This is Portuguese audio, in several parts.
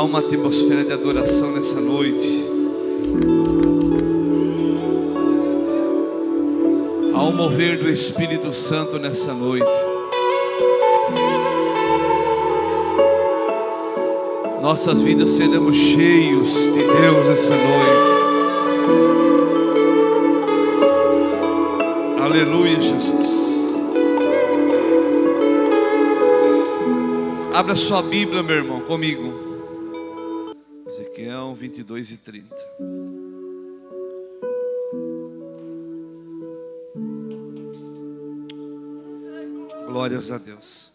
Há uma atmosfera de adoração nessa noite. Há um mover do Espírito Santo nessa noite. Nossas vidas seremos cheios de Deus essa noite. Aleluia, Jesus. Abra sua Bíblia, meu irmão, comigo. Ezequiel 22:30. Glórias a Deus.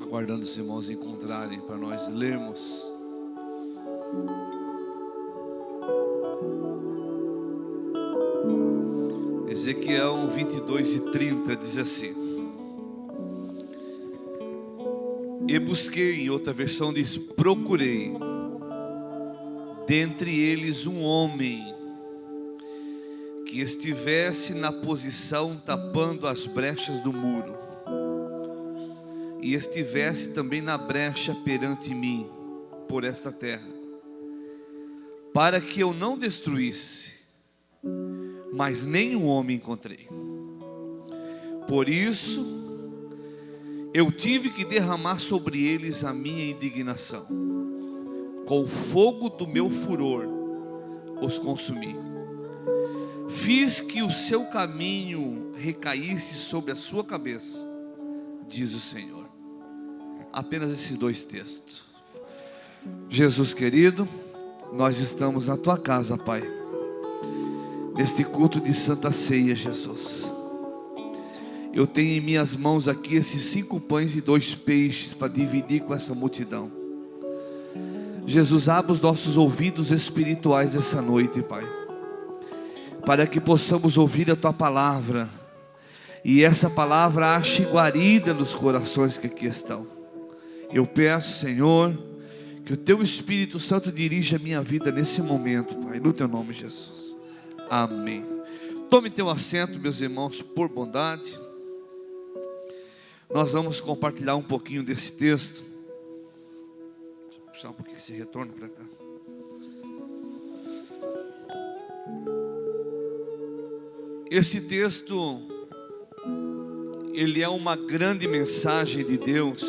Aguardando os irmãos encontrarem para nós lermos. Ezequiel 22:30 diz assim: E busquei, em outra versão diz, procurei dentre eles um homem que estivesse na posição tapando as brechas do muro, e estivesse também na brecha perante mim, por esta terra, para que eu não destruísse, mas nenhum homem encontrei. Por isso, eu tive que derramar sobre eles a minha indignação. Com o fogo do meu furor, os consumi. Fiz que o seu caminho recaísse sobre a sua cabeça, diz o Senhor. Apenas esses dois textos. Jesus querido, nós estamos na tua casa, Pai, neste culto de Santa Ceia, Jesus. Eu tenho em minhas mãos aqui esses 5 pães e 2 peixes para dividir com essa multidão. Jesus, abra os nossos ouvidos espirituais essa noite, Pai, para que possamos ouvir a tua palavra, e essa palavra ache guarida nos corações que aqui estão. Eu peço, Senhor, que o teu Espírito Santo dirija a minha vida nesse momento, Pai, no teu nome, Jesus. Amém. Tome teu assento, meus irmãos, por bondade. Nós vamos compartilhar um pouquinho desse texto. Deixa eu puxar um pouquinho esse retorno para cá. Esse texto, ele é uma grande mensagem de Deus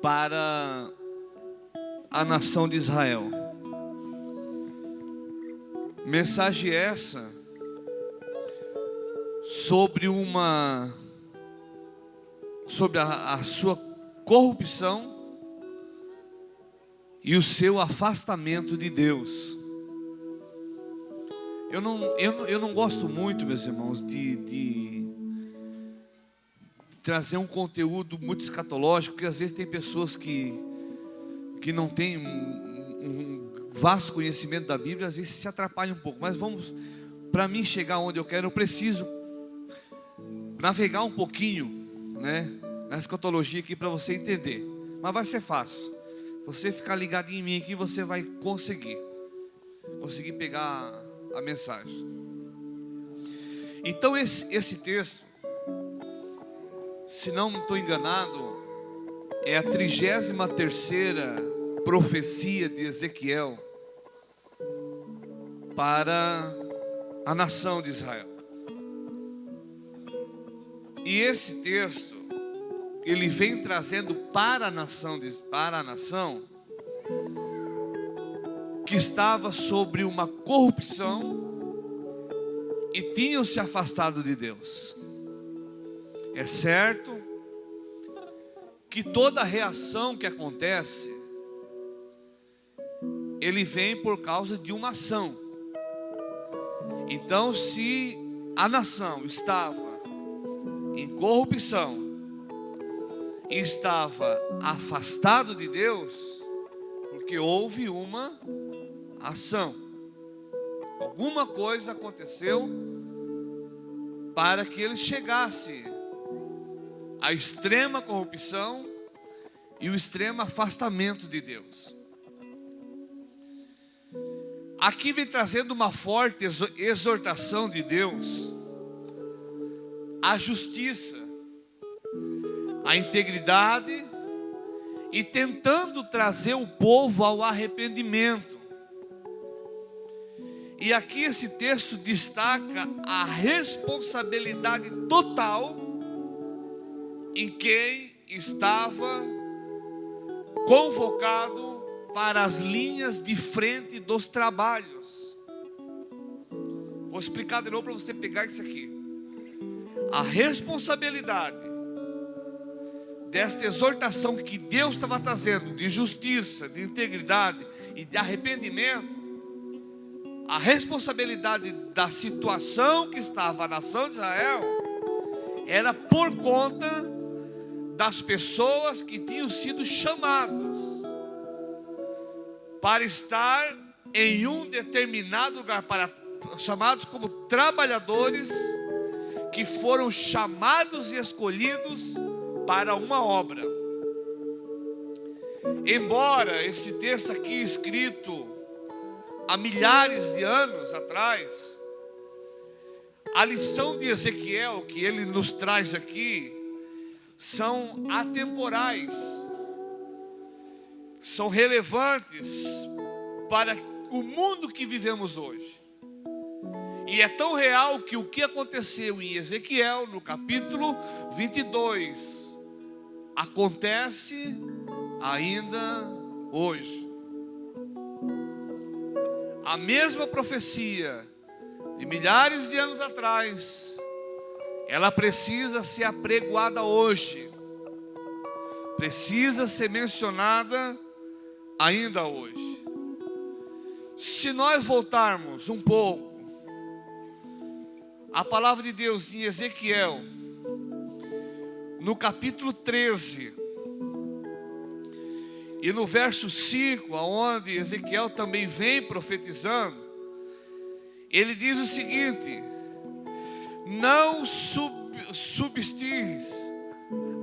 para a nação de Israel. Mensagem essa sobre a sua corrupção e o seu afastamento de Deus. Eu não gosto muito, meus irmãos, de trazer um conteúdo muito escatológico, porque às vezes tem pessoas que não têm um vasto conhecimento da Bíblia, às vezes se atrapalha um pouco. Mas para mim chegar onde eu quero, eu preciso navegar um pouquinho, né, na escatologia aqui, para você entender. Mas vai ser fácil. Você ficar ligado em mim aqui, você vai conseguir pegar a mensagem. Então esse texto, se não estou enganado, é a 33ª profecia de Ezequiel para a nação de Israel. E esse texto, ele vem trazendo para a nação que estava sobre uma corrupção e tinham se afastado de Deus. É certo que toda reação que acontece, ele vem por causa de uma ação. Então, se a nação estava em corrupção e estava afastado de Deus, porque houve uma ação, alguma coisa aconteceu para que ele chegasse à extrema corrupção e o extremo afastamento de Deus. Aqui vem trazendo uma forte exortação de Deus à justiça, à integridade, e tentando trazer o povo ao arrependimento. E aqui esse texto destaca a responsabilidade total em quem estava convocado para as linhas de frente dos trabalhos. Vou explicar de novo para você pegar isso aqui. A responsabilidade desta exortação que Deus estava trazendo, de justiça, de integridade e de arrependimento, a responsabilidade da situação que estava a nação de Israel, era por conta das pessoas que tinham sido chamados para estar em um determinado lugar, chamados como trabalhadores, que foram chamados e escolhidos para uma obra. Embora esse texto aqui escrito há milhares de anos atrás, a lição de Ezequiel que ele nos traz aqui são atemporais, são relevantes para o mundo que vivemos hoje. E é tão real que o que aconteceu em Ezequiel, no capítulo 22, acontece ainda hoje. A mesma profecia de milhares de anos atrás, ela precisa ser apregoada hoje, precisa ser mencionada ainda hoje. Se nós voltarmos um pouco a palavra de Deus em Ezequiel, no capítulo 13, e no verso 5, onde Ezequiel também vem profetizando, ele diz o seguinte: não subestires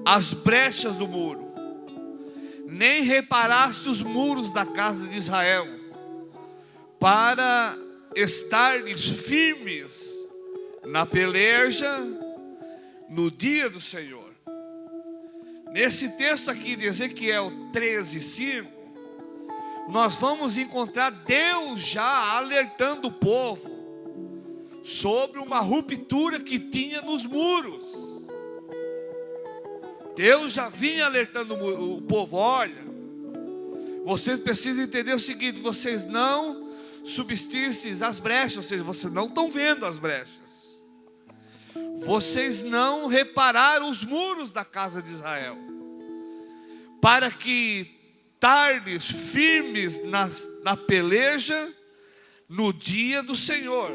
as brechas do muro, nem reparaste os muros da casa de Israel, para estares firmes na peleja no dia do Senhor. Nesse texto aqui de Ezequiel 13:5, nós vamos encontrar Deus já alertando o povo sobre uma ruptura que tinha nos muros. Deus já vinha alertando o povo: olha, vocês precisam entender o seguinte, vocês não subestimem as brechas, ou seja, vocês não estão vendo as brechas. Vocês não repararam os muros da casa de Israel, para que tardes firmes na peleja no dia do Senhor.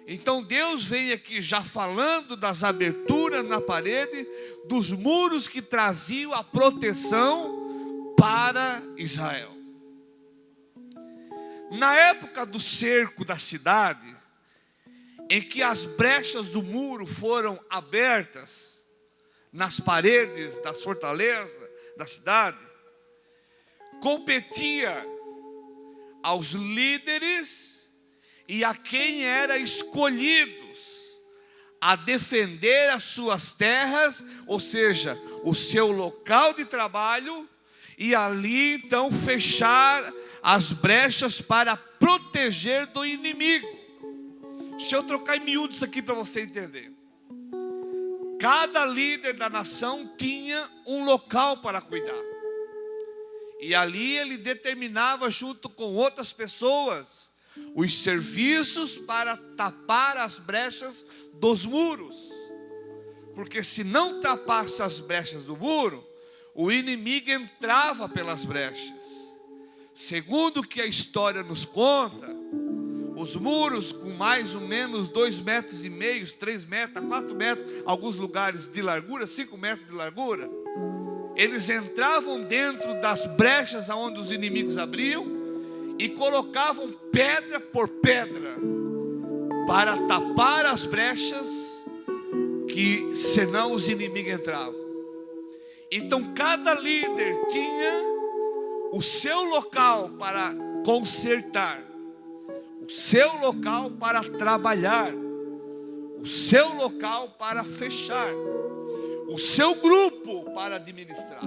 Então Deus vem aqui já falando das aberturas na parede, dos muros que traziam a proteção para Israel. Na época do cerco da cidade, em que as brechas do muro foram abertas nas paredes das fortalezas da cidade, competia aos líderes e a quem era escolhidos a defender as suas terras, ou seja, o seu local de trabalho, e ali então fechar as brechas para proteger do inimigo. Deixa eu trocar em miúdos aqui para você entender. Cada líder da nação tinha um local para cuidar, e ali ele determinava, junto com outras pessoas, os serviços para tapar as brechas dos muros. Porque se não tapasse as brechas do muro, o inimigo entrava pelas brechas. Segundo o que a história nos conta, os muros com mais ou menos 2,5 metros, 3 metros, 4 metros, alguns lugares de largura, 5 metros de largura, eles entravam dentro das brechas aonde os inimigos abriam e colocavam pedra por pedra para tapar as brechas, que senão os inimigos entravam. Então cada líder tinha o seu local para consertar. o seu local para trabalhar, o seu local para fechar, o seu grupo para administrar.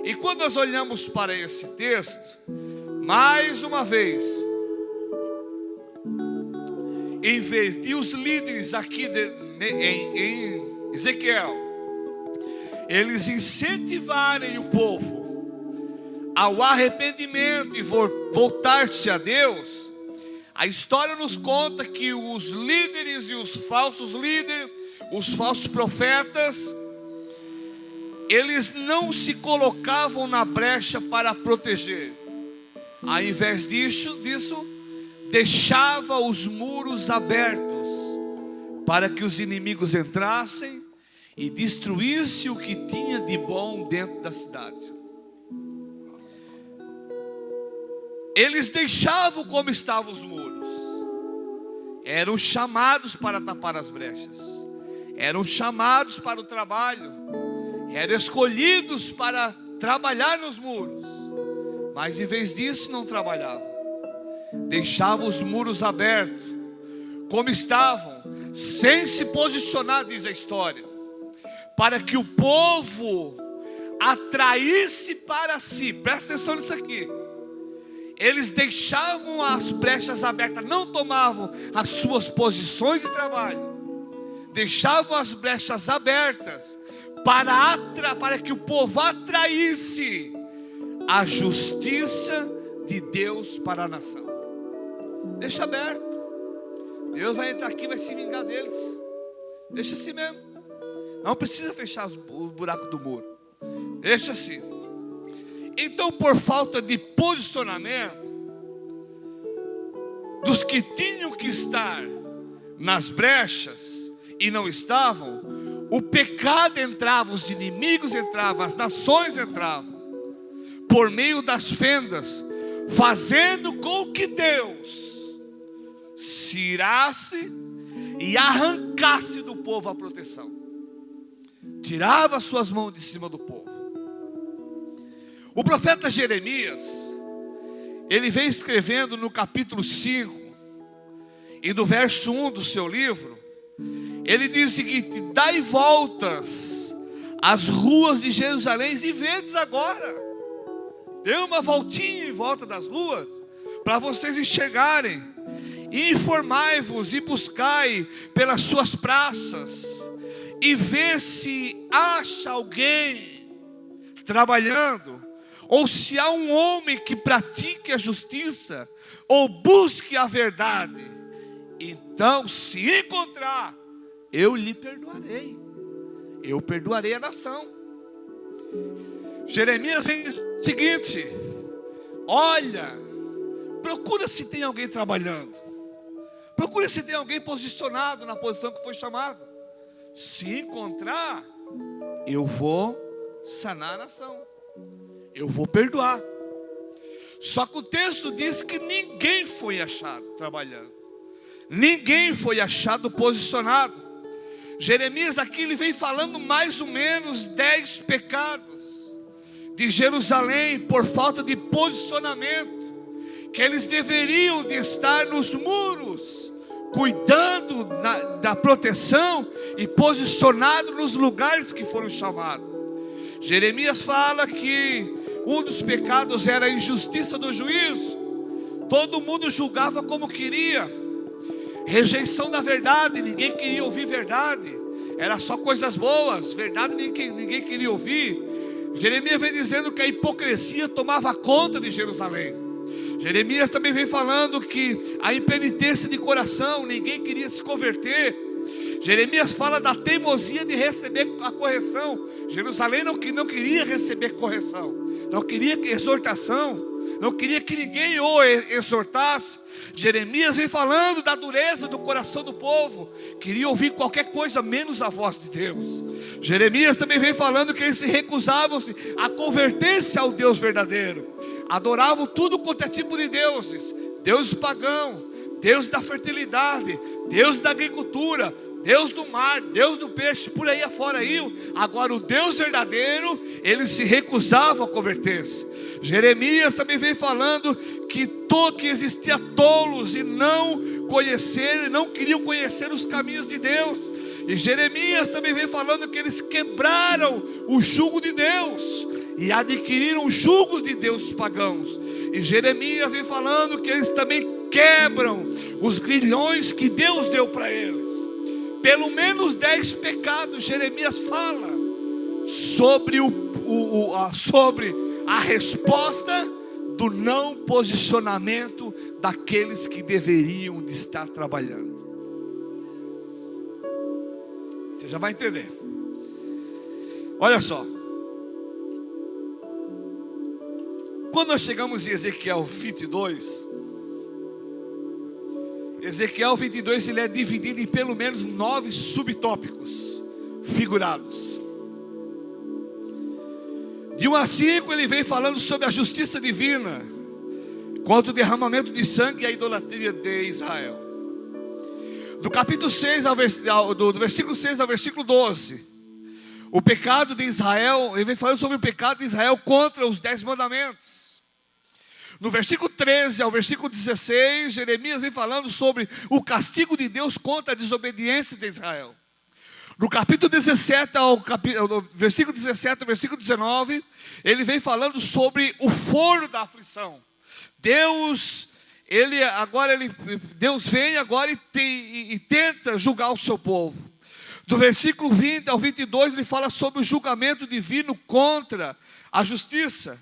E quando nós olhamos para esse texto, mais uma vez, em vez de os líderes aqui em Ezequiel, eles incentivarem o povo ao arrependimento e voltar-se a Deus, a história nos conta que os líderes e os falsos líderes, os falsos profetas, eles não se colocavam na brecha para proteger. Ao invés disso, deixava os muros abertos para que os inimigos entrassem e destruíssem o que tinha de bom dentro da cidade. Eles deixavam como estavam os muros. Eram chamados para tapar as brechas, eram chamados para o trabalho, eram escolhidos para trabalhar nos muros, mas em vez disso não trabalhavam. Deixavam os muros abertos como estavam, sem se posicionar, diz a história, para que o povo atraísse para si. Presta atenção nisso aqui. Eles deixavam as brechas abertas, não tomavam as suas posições de trabalho, deixavam as brechas abertas para que o povo atraísse a justiça de Deus para a nação. Deixa aberto. Deus vai entrar aqui e vai se vingar deles. Deixa assim mesmo. Não precisa fechar o buraco do muro. Deixa assim. Então, por falta de posicionamento dos que tinham que estar nas brechas e não estavam, o pecado entrava, os inimigos entravam, as nações entravam por meio das fendas, fazendo com que Deus se irasse e arrancasse do povo a proteção. Tirava suas mãos de cima do povo. O profeta Jeremias, ele vem escrevendo no capítulo 5 e do verso 1 do seu livro, ele diz o seguinte: dai voltas às ruas de Jerusalém e vedes agora. Dê uma voltinha em volta das ruas para vocês enxergarem. E informai-vos e buscai pelas suas praças e vê se acha alguém trabalhando, ou se há um homem que pratique a justiça ou busque a verdade. Então, se encontrar, eu lhe perdoarei. Eu perdoarei a nação. Jeremias diz o seguinte: olha, procura se tem alguém trabalhando, procura se tem alguém posicionado na posição que foi chamado. Se encontrar, eu vou sanar a nação, eu vou perdoar. Só que o texto diz que ninguém foi achado trabalhando, ninguém foi achado posicionado. Jeremias aqui ele vem falando mais ou menos 10 pecados de Jerusalém por falta de posicionamento, que eles deveriam de estar nos muros, cuidando da proteção e posicionado nos lugares que foram chamados. Jeremias fala que um dos pecados era a injustiça do juízo. Todo mundo julgava como queria, rejeição da verdade, ninguém queria ouvir verdade, era só coisas boas, verdade ninguém queria ouvir. Jeremias vem dizendo que a hipocrisia tomava conta de Jerusalém. Jeremias também vem falando que a impenitência de coração, ninguém queria se converter. Jeremias fala da teimosia de receber a correção. Jerusalém não queria receber correção, não queria exortação, não queria que ninguém o exortasse. Jeremias vem falando da dureza do coração do povo, queria ouvir qualquer coisa menos a voz de Deus. Jeremias também vem falando que eles se recusavam a converter-se ao Deus verdadeiro, adoravam tudo quanto é tipo de deuses, deuses pagãos, Deus da fertilidade, Deus da agricultura, Deus do mar, Deus do peixe, por aí afora iam. Agora o Deus verdadeiro, eles se recusavam a converter-se. Jeremias também vem falando que existia tolos e não queriam conhecer os caminhos de Deus. E Jeremias também vem falando que eles quebraram o jugo de Deus e adquiriram os jugos de deuses pagãos. E Jeremias vem falando que eles também quebram os grilhões que Deus deu para eles. Pelo menos 10 pecados Jeremias fala sobre sobre a resposta do não posicionamento daqueles que deveriam de estar trabalhando. Você já vai entender. Olha só. Quando nós chegamos em Ezequiel 22, Ezequiel 22 ele é dividido em pelo menos 9 subtópicos figurados. De 1 a 5 ele vem falando sobre a justiça divina, contra o derramamento de sangue e a idolatria de Israel. Do capítulo 6 do versículo 6 ao versículo 12, o pecado de Israel, ele vem falando sobre o pecado de Israel contra os 10 mandamentos. No versículo 13 ao versículo 16, Jeremias vem falando sobre o castigo de Deus contra a desobediência de Israel. No capítulo 17 no versículo 17 ao versículo 19, ele vem falando sobre o forno da aflição. Deus vem agora e tenta julgar o seu povo. Do versículo 20 ao 22, ele fala sobre o julgamento divino contra a justiça.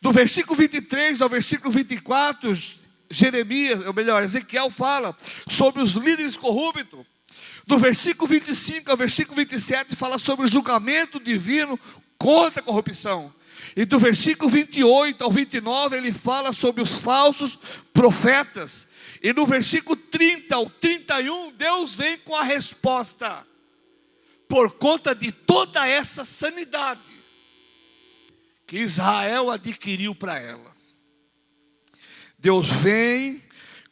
Do versículo 23 ao versículo 24, Ezequiel fala sobre os líderes corruptos. Do versículo 25 ao versículo 27 fala sobre o julgamento divino contra a corrupção. E do versículo 28 ao 29 ele fala sobre os falsos profetas. E no versículo 30 ao 31 Deus vem com a resposta. Por conta de toda essa sanidade que Israel adquiriu para ela, Deus vem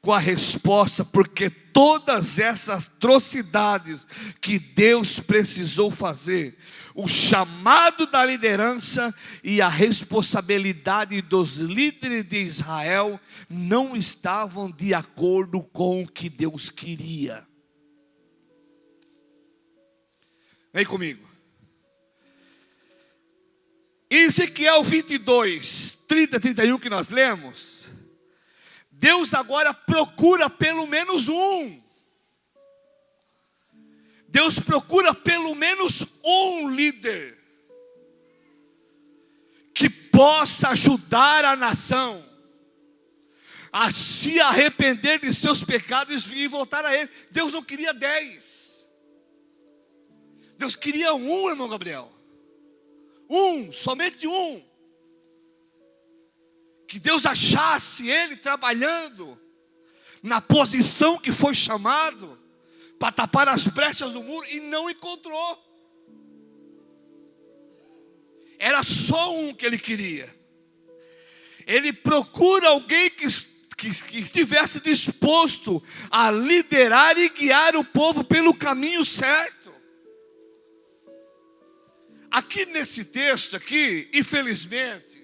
com a resposta, porque todas essas atrocidades que Deus precisou fazer, o chamado da liderança e a responsabilidade dos líderes de Israel não estavam de acordo com o que Deus queria. Vem comigo. Ezequiel 22, 30, 31 que nós lemos, Deus agora procura pelo menos um. Deus procura pelo menos um líder que possa ajudar a nação a se arrepender de seus pecados e voltar a Ele. Deus não queria 10. Deus queria um, irmão Gabriel. Somente um. Que Deus achasse ele trabalhando na posição que foi chamado para tapar as brechas do muro, e não encontrou. Era só um que ele queria. Ele procura alguém que estivesse disposto a liderar e guiar o povo pelo caminho certo. Aqui nesse texto aqui, infelizmente,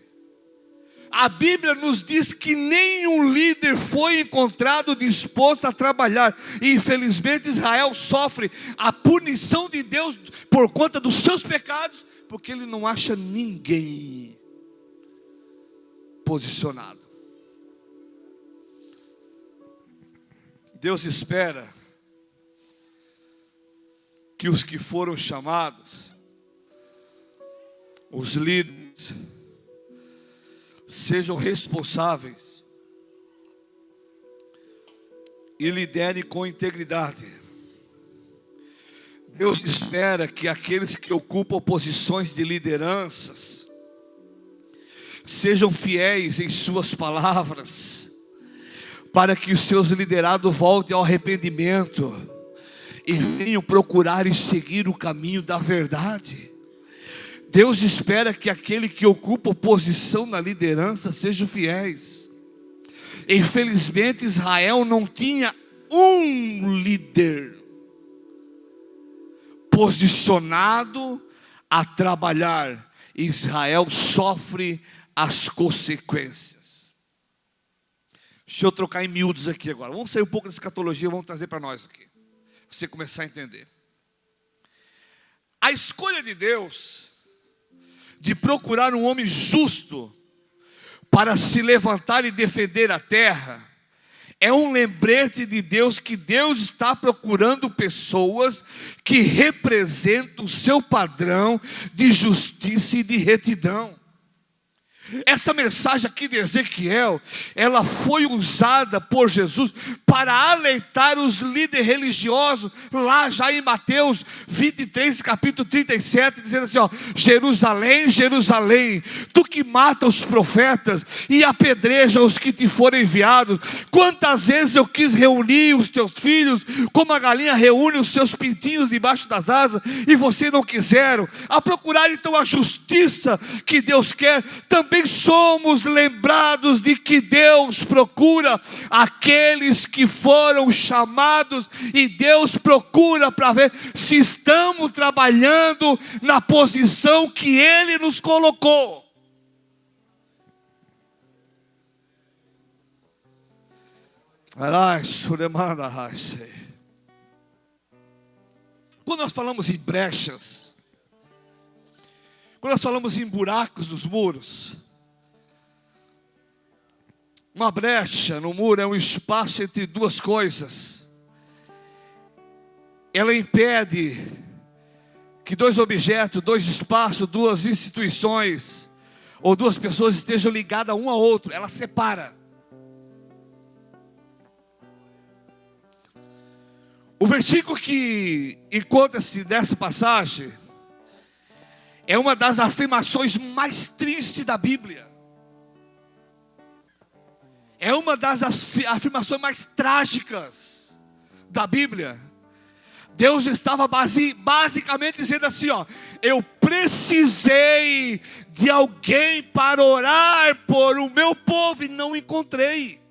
a Bíblia nos diz que nenhum líder foi encontrado disposto a trabalhar. E infelizmente Israel sofre a punição de Deus por conta dos seus pecados, porque ele não acha ninguém posicionado. Deus espera que os que foram chamados, os líderes, sejam responsáveis e liderem com integridade. Deus espera que aqueles que ocupam posições de lideranças sejam fiéis em suas palavras, para que os seus liderados voltem ao arrependimento e venham procurar e seguir o caminho da verdade. Deus espera que aquele que ocupa posição na liderança sejam fiéis. Infelizmente Israel não tinha um líder posicionado a trabalhar, Israel sofre as consequências. Deixa eu trocar em miúdos aqui agora. Vamos sair um pouco da escatologia, vamos trazer para nós aqui, para você começar a entender. A escolha de Deus de procurar um homem justo para se levantar e defender a terra é um lembrete de Deus, que Deus está procurando pessoas que representam o seu padrão de justiça e de retidão. Essa mensagem aqui de Ezequiel, ela foi usada por Jesus para alertar os líderes religiosos, lá já em Mateus 23, capítulo 37, dizendo assim, ó: Jerusalém, Jerusalém, tu que mata os profetas e apedreja os que te foram enviados, quantas vezes eu quis reunir os teus filhos, como a galinha reúne os seus pintinhos debaixo das asas, e vocês não quiseram. A procurar então a justiça que Deus quer, também somos lembrados de que Deus procura aqueles que foram chamados, e Deus procura para ver se estamos trabalhando na posição que Ele nos colocou. Quando nós falamos em brechas, quando nós falamos em buracos nos muros, uma brecha no muro é um espaço entre duas coisas. Ela impede que dois objetos, dois espaços, duas instituições ou duas pessoas estejam ligadas um ao outro. Ela separa. O versículo que encontra-se nessa passagem é uma das afirmações mais tristes da Bíblia. É uma das afirmações mais trágicas da Bíblia. Deus estava basicamente dizendo assim, ó: eu precisei de alguém para orar por o meu povo e não encontrei.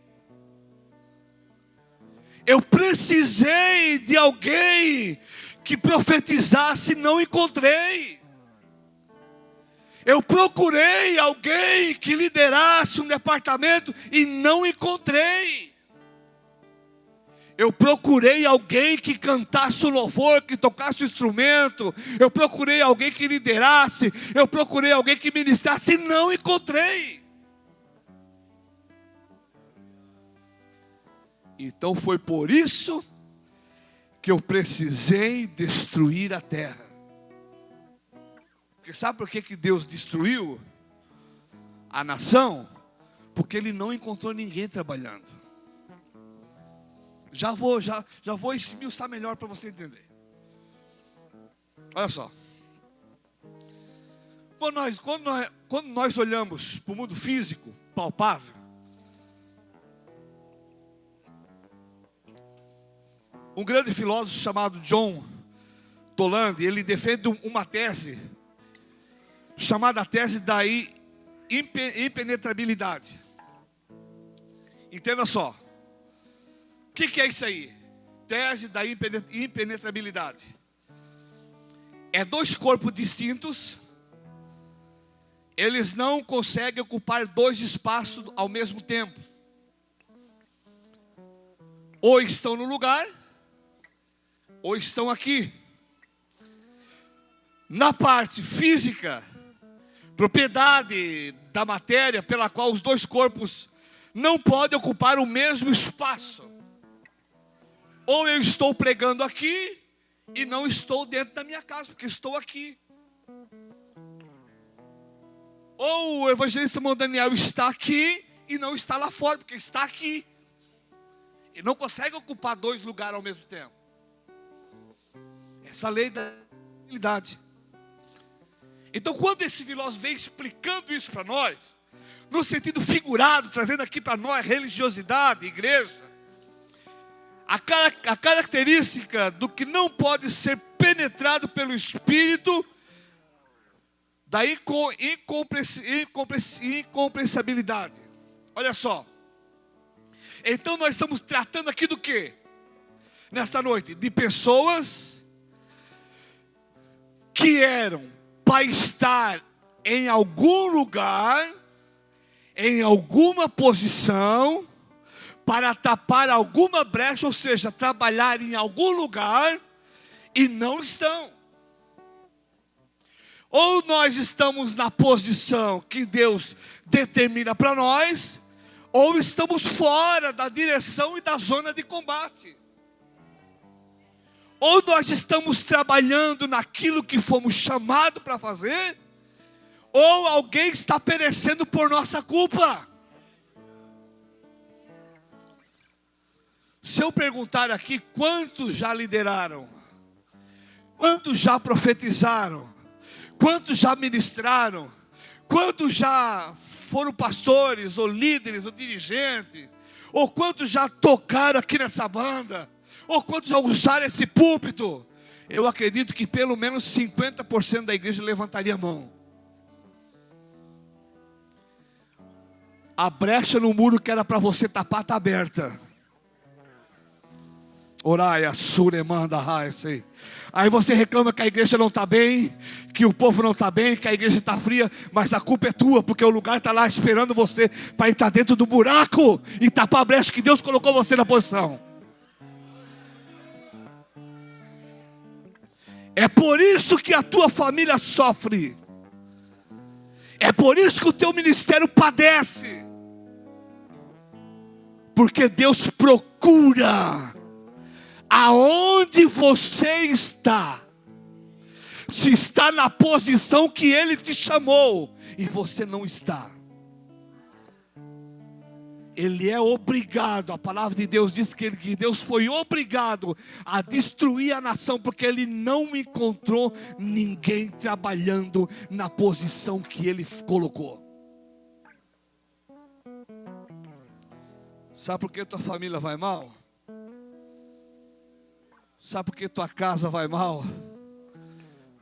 Eu precisei de alguém que profetizasse e não encontrei. Eu procurei alguém que liderasse um departamento e não encontrei. Eu procurei alguém que cantasse o louvor, que tocasse o instrumento. Eu procurei alguém que liderasse. Eu procurei alguém que ministrasse e não encontrei. Então foi por isso que eu precisei destruir a terra. Porque sabe por que Deus destruiu a nação? Porque Ele não encontrou ninguém trabalhando. Já vou esmiuçar melhor para você entender. Olha só. Quando nós olhamos para o mundo físico, palpável, um grande filósofo chamado John Toland, ele defende uma tese chamada a tese da impenetrabilidade. Entenda só. O que é isso aí? Tese da impenetrabilidade. É dois corpos distintos. Eles não conseguem ocupar dois espaços ao mesmo tempo. Ou estão no lugar, ou estão aqui. Na parte física, propriedade da matéria pela qual os dois corpos não podem ocupar o mesmo espaço. Ou eu estou pregando aqui e não estou dentro da minha casa, porque estou aqui. Ou o evangelista irmão Daniel está aqui e não está lá fora, porque está aqui. E não consegue ocupar dois lugares ao mesmo tempo. Essa lei da realidade. Então, quando esse filósofo vem explicando isso para nós, no sentido figurado, trazendo aqui para nós religiosidade, igreja, a característica do que não pode ser penetrado pelo Espírito, da incompreensibilidade. Olha só. Então nós estamos tratando aqui do quê? nessa noite, de pessoas que eram para estar em algum lugar, em alguma posição, para tapar alguma brecha, ou seja, trabalhar em algum lugar, e não estão. Ou nós estamos na posição que Deus determina para nós, ou estamos fora da direção e da zona de combate. Ou nós estamos trabalhando naquilo que fomos chamados para fazer, ou alguém está perecendo por nossa culpa. Se eu perguntar aqui, quantos já lideraram? Quantos já profetizaram? Quantos já ministraram? Quantos já foram pastores, ou líderes, ou dirigentes? Ou quantos já tocaram aqui nessa banda? Ou quantos já usaram esse púlpito? Eu acredito que pelo menos 50% da igreja levantaria a mão. A brecha no muro que era para você tapar está aberta. Oraia, suremanda, raia. Aí você reclama que a igreja não está bem, que o povo não está bem, que a igreja está fria, mas a culpa é tua, porque o lugar está lá esperando você para entrar dentro do buraco e tapar a brecha que Deus colocou você na posição. É por isso que a tua família sofre. É por isso que o teu ministério padece. Porque Deus procura aonde você está. Se está na posição que Ele te chamou e você não está. Ele é obrigado, a palavra de Deus diz que Deus foi obrigado a destruir a nação, porque Ele não encontrou ninguém trabalhando na posição que Ele colocou. Sabe por que tua família vai mal? Sabe por que tua casa vai mal?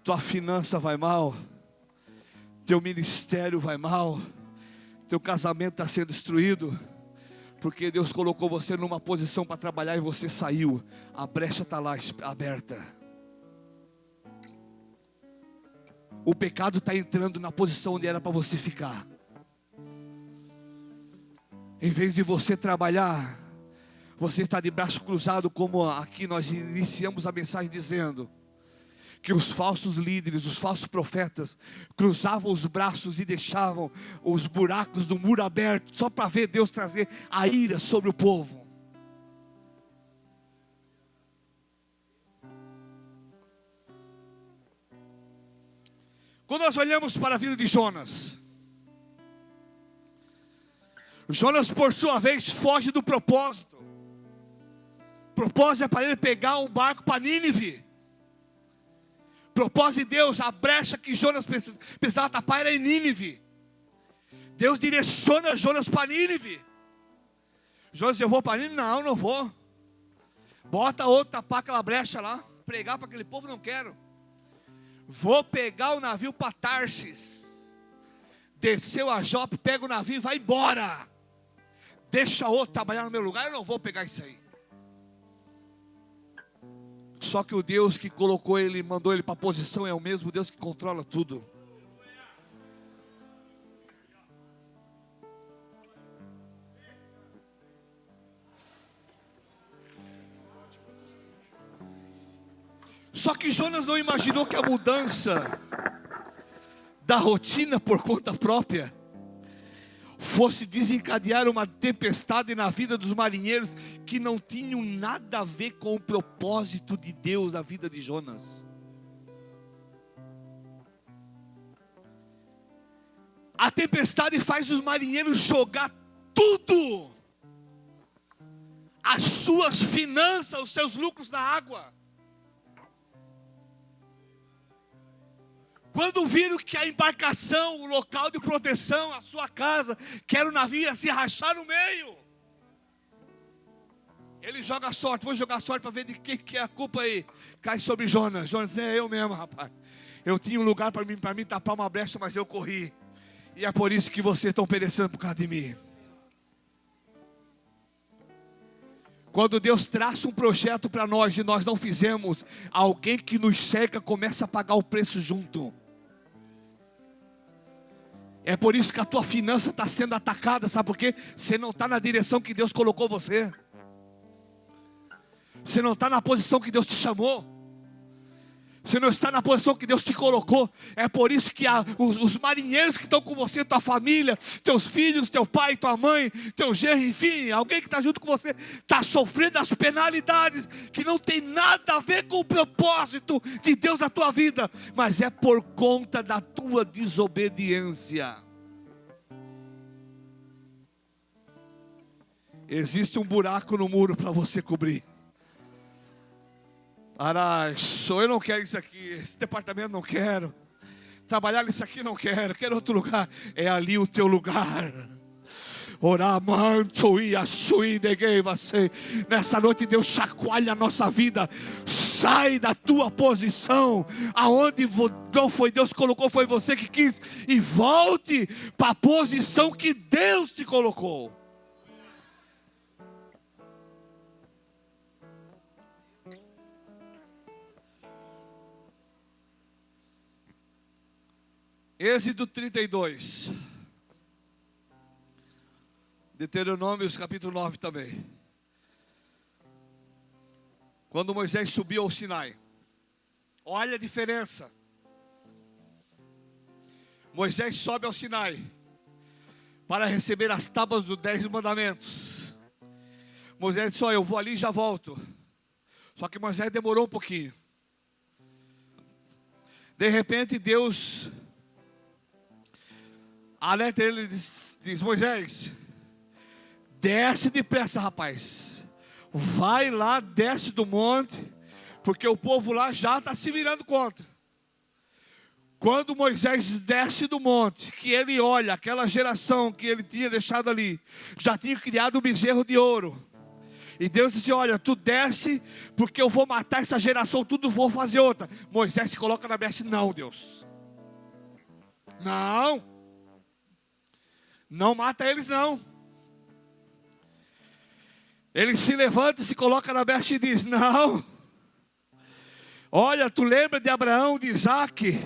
Tua finança vai mal? Teu ministério vai mal? Teu casamento está sendo destruído? Porque Deus colocou você numa posição para trabalhar e você saiu. A brecha está lá aberta. O pecado está entrando na posição onde era para você ficar. Em vez de você trabalhar, você está de braço cruzado, como aqui nós iniciamos a mensagem dizendo que os falsos líderes, os falsos profetas cruzavam os braços e deixavam os buracos do muro aberto só para ver Deus trazer a ira sobre o povo. Quando nós olhamos para a vida de Jonas, Jonas por sua vez foge do propósito. O propósito é para ele pegar um barco para Nínive. Propósito de Deus, a brecha que Jonas precisava tapar era em Nínive. Deus direciona Jonas para Nínive. Jonas, eu vou para Nínive? Não, não vou. Bota outro tapar aquela brecha lá. Pregar para aquele povo, não quero. Vou pegar o navio para Tarsis. Desceu a Jope, pega o navio e vai embora. Deixa outro trabalhar no meu lugar, eu não vou pegar isso aí. Só que o Deus que colocou ele, mandou ele para a posição, é o mesmo Deus que controla tudo. Só que Jonas não imaginou que a mudança da rotina por conta própria fosse desencadear uma tempestade na vida dos marinheiros que não tinham nada a ver com o propósito de Deus na vida de Jonas. A tempestade faz os marinheiros jogar tudo, as suas finanças, os seus lucros na água. Quando viram que a embarcação, o local de proteção, a sua casa, que era o navio, ia se rachar no meio. Ele joga sorte, vou jogar sorte para ver de quem que é a culpa aí. Cai sobre Jonas. Jonas, é eu mesmo, rapaz. Eu tinha um lugar para mim tapar uma brecha, mas eu corri. E é por isso que vocês estão perecendo por causa de mim. Quando Deus traça um projeto para nós e nós não fizemos, alguém que nos cerca começa a pagar o preço junto. É por isso que a tua finança está sendo atacada, sabe por quê? Você não está na direção que Deus colocou você. Você não está na posição que Deus te chamou. Você não está na posição que Deus te colocou. É por isso que os marinheiros que estão com você, tua família, teus filhos, teu pai, tua mãe, teu genro, enfim, alguém que está junto com você, está sofrendo as penalidades que não tem nada a ver com o propósito de Deus na tua vida, mas é por conta da tua desobediência. Existe um buraco no muro para você cobrir. Eu não quero isso aqui, esse departamento não quero, trabalhar nisso aqui não quero outro lugar. É ali o teu lugar. Nessa noite Deus chacoalha a nossa vida. Sai da tua posição, aonde não foi Deus que colocou, foi você que quis, e volte para a posição que Deus te colocou. Êxodo 32, Deuteronômio capítulo 9 também. Quando Moisés subiu ao Sinai, olha a diferença. Moisés sobe ao Sinai para receber as tábuas dos 10 mandamentos. Moisés disse: eu vou ali e já volto. Só que Moisés demorou um pouquinho. De repente Deus alerta ele e diz: Moisés, desce depressa, rapaz. Vai lá, desce do monte, porque o povo lá já está se virando contra. Quando Moisés desce do monte, que ele olha, aquela geração que ele tinha deixado ali, já tinha criado um bezerro de ouro. E Deus disse: olha, tu desce, porque eu vou matar essa geração, tudo vou fazer outra. Moisés se coloca na brecha: não, Deus, não mata eles não. Ele se levanta e se coloca na brecha e diz: não. Olha, tu lembra de Abraão, de Isaque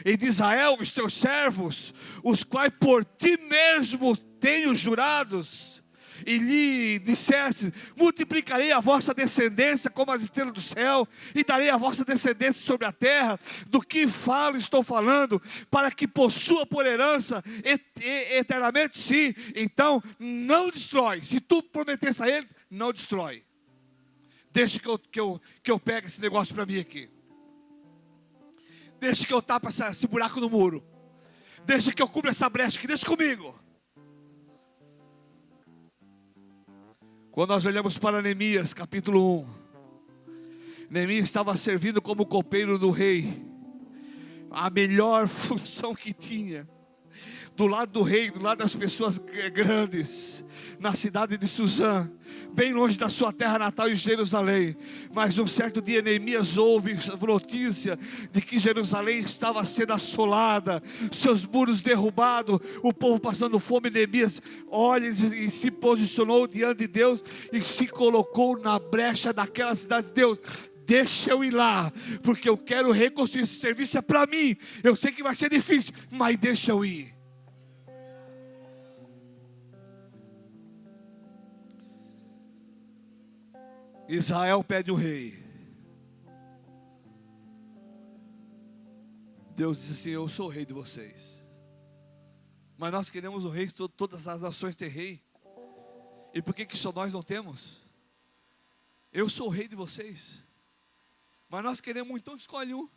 e de Israel, os teus servos, os quais por ti mesmo tenho jurados, e lhe disseste: multiplicarei a vossa descendência como as estrelas do céu, e darei a vossa descendência sobre a terra. Do que estou falando, para que possua por herança eternamente. Sim, então não destrói. Se tu prometesse a eles, não destrói. Deixa que eu pegue esse negócio para mim aqui. Deixa que eu tape esse buraco no muro. Deixa que eu cubra essa brecha aqui, deixa comigo. Quando nós olhamos para Neemias, capítulo 1, Neemias estava servindo como copeiro do rei, a melhor função que tinha, do lado do rei, do lado das pessoas grandes, na cidade de Suzã, bem longe da sua terra natal, em Jerusalém. Mas um certo dia Neemias ouve notícia de que Jerusalém estava sendo assolada, seus muros derrubados, o povo passando fome. Neemias olha e se posicionou diante de Deus e se colocou na brecha daquela cidade. Deus, deixa eu ir lá, porque eu quero reconstruir. Esse serviço é para mim. Eu sei que vai ser difícil, mas deixa eu ir. Israel pede o rei. Deus disse assim: eu sou o rei de vocês. Mas nós queremos o rei, todas as nações têm rei. E por que só nós não temos? Eu sou o rei de vocês. Mas nós queremos, então escolhe um.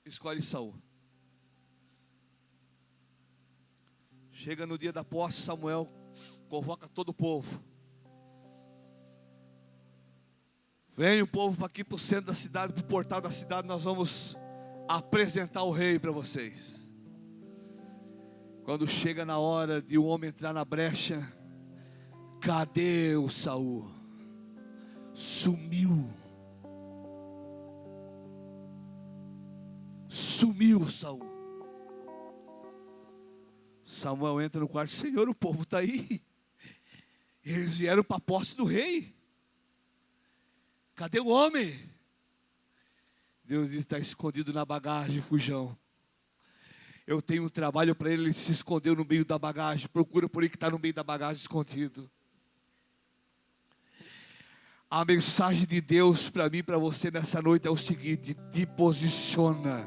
Escolhe Saul. Chega no dia da posse, Samuel convoca todo o povo. Vem o povo aqui para o centro da cidade, para o portal da cidade. Nós vamos apresentar o rei para vocês. Quando chega na hora de um homem entrar na brecha, cadê o Saul? Sumiu. Sumiu o Saul. Samuel entra no quarto: Senhor, o povo está aí. Eles vieram para a posse do rei. Cadê o homem? Deus está escondido na bagagem, fujão. Eu tenho um trabalho para ele, ele se escondeu no meio da bagagem. Procura por ele que está no meio da bagagem escondido. A mensagem de Deus para mim e para você nessa noite é o seguinte: te posiciona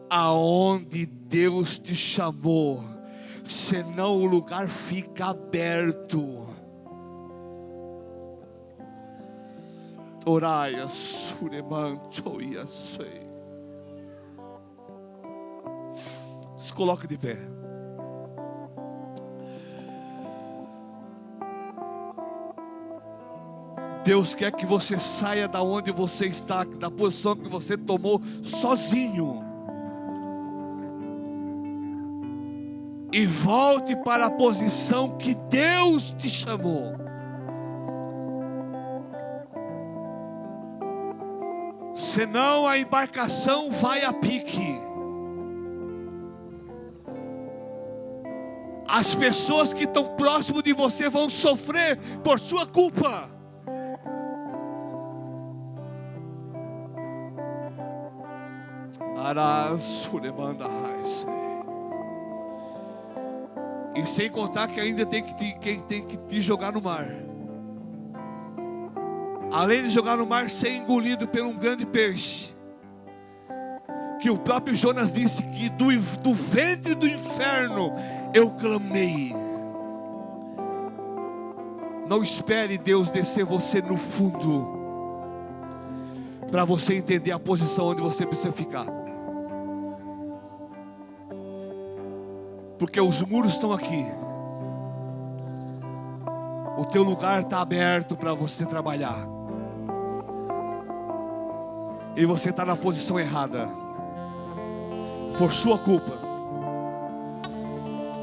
aonde Deus te chamou, senão o lugar fica aberto. Oraia suremancho e sei. Se coloque de pé. Deus quer que você saia da onde você está, da posição que você tomou sozinho, e volte para a posição que Deus te chamou. Senão a embarcação vai a pique. As pessoas que estão próximo de você vão sofrer por sua culpa. E sem contar que ainda tem que te jogar no mar. Além de jogar no mar, ser engolido por um grande peixe. Que o próprio Jonas disse que do ventre do inferno eu clamei. Não espere Deus descer você no fundo, para você entender a posição onde você precisa ficar. Porque os muros estão aqui. O teu lugar está aberto para você trabalhar. E você está na posição errada, por sua culpa.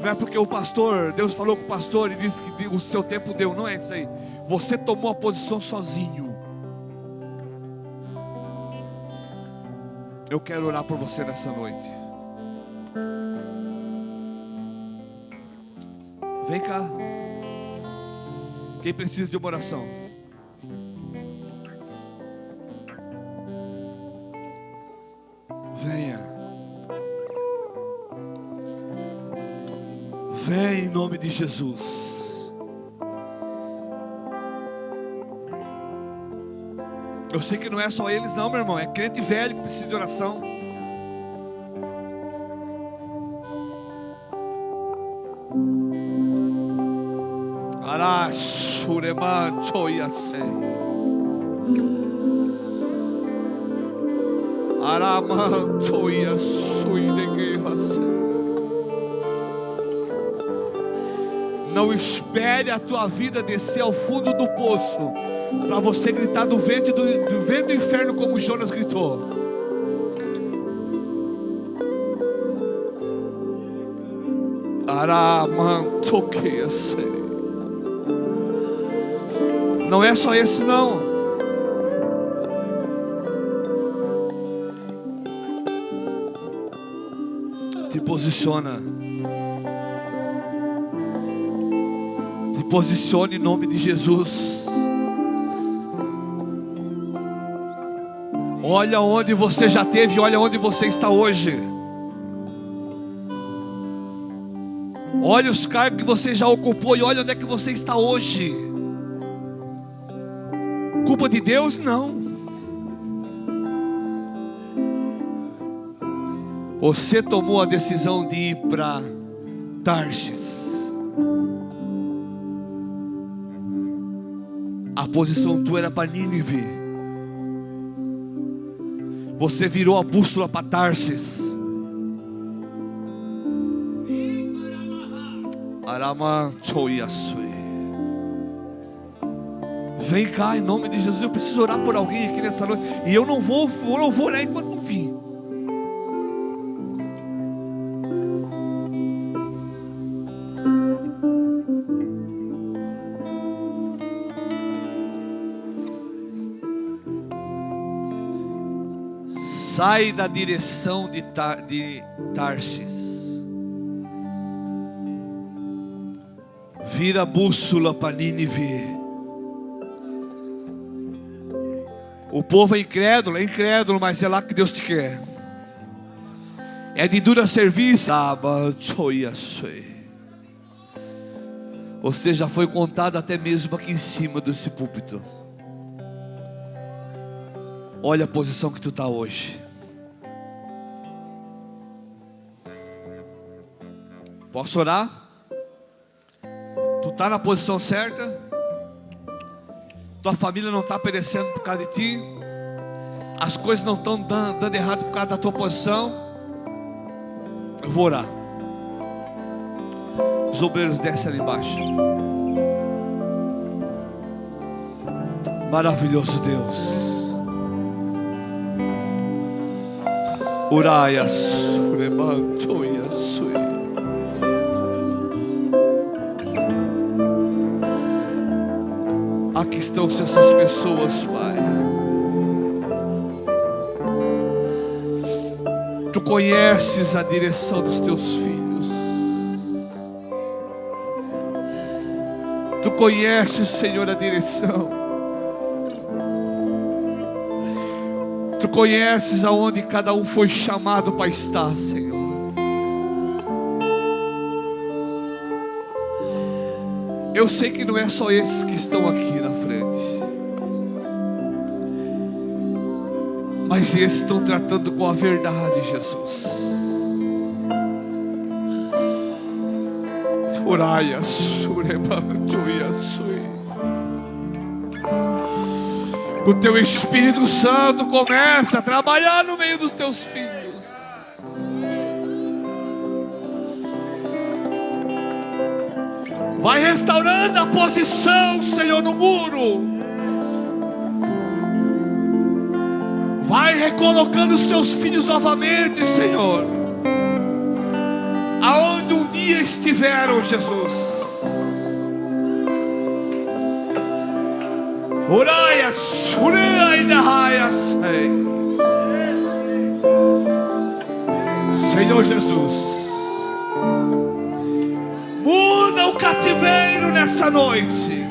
Não é porque o pastor, Deus falou com o pastor e disse que o seu tempo deu. Não é isso aí. Você tomou a posição sozinho. Eu quero orar por você nessa noite. Vem cá. Quem precisa de uma oração? Venha. Vem em nome de Jesus. Eu sei que não é só eles não, meu irmão. É crente velho que precisa de oração. Arashuremancho yasei. Aramancho yasui negevasei. Não espere a tua vida descer ao fundo do poço para você gritar do vento do inferno como Jonas gritou. Não é só esse não. Te posiciona. Posicione em nome de Jesus. Olha onde você já teve, olha onde você está hoje. Olha os cargos que você já ocupou e olha onde é que você está hoje. Culpa de Deus? Não. Você tomou a decisão de ir para Tarsis. A posição tua era para Nínive. Você virou a bússola para Tarsis. Vem cá em nome de Jesus. Eu preciso orar por alguém aqui nessa noite. E eu não vou orar enquanto não vir. Sai da direção de Tarsis. Vira a bússola para Nínive. O povo é incrédulo, mas é lá que Deus te quer. É de dura serviço. Você já foi contado até mesmo aqui em cima desse púlpito. Olha a posição que tu está hoje. Posso orar? Tu está na posição certa? Tua família não está perecendo por causa de ti? As coisas não estão dando errado por causa da tua posição? Eu vou orar. Os obreiros descem ali embaixo. Maravilhoso Deus. Uraias, remantoias. Aqui estão essas pessoas, Pai. Tu conheces a direção dos teus filhos. Tu conheces, Senhor, a direção. Tu conheces aonde cada um foi chamado para estar, Senhor. Eu sei que não é só esses que estão aqui na frente, mas esses estão tratando com a verdade, Jesus. Oraia, surebantuia, sui. O teu Espírito Santo começa a trabalhar no meio dos teus filhos. Vai restaurando a posição, Senhor, no muro. Vai recolocando os teus filhos novamente, Senhor, aonde um dia estiveram, Jesus. Oraia, sureia, indaia, Senhor Jesus. Muda o cativeiro nessa noite.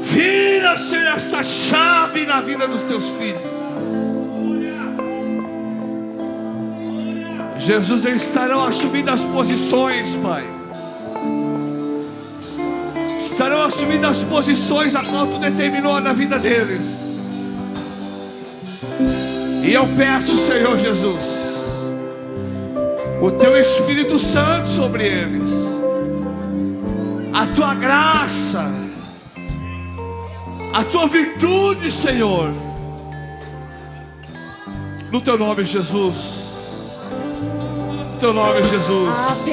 Vira, Senhor, essa chave na vida dos teus filhos. Jesus, eles estarão assumindo as posições, Pai. Estarão assumindo as posições a qual Tu determinou na vida deles. E eu peço, Senhor Jesus, o Teu Espírito Santo sobre eles, a Tua graça, a Tua virtude, Senhor, no Teu nome, Jesus, no Teu nome, Jesus.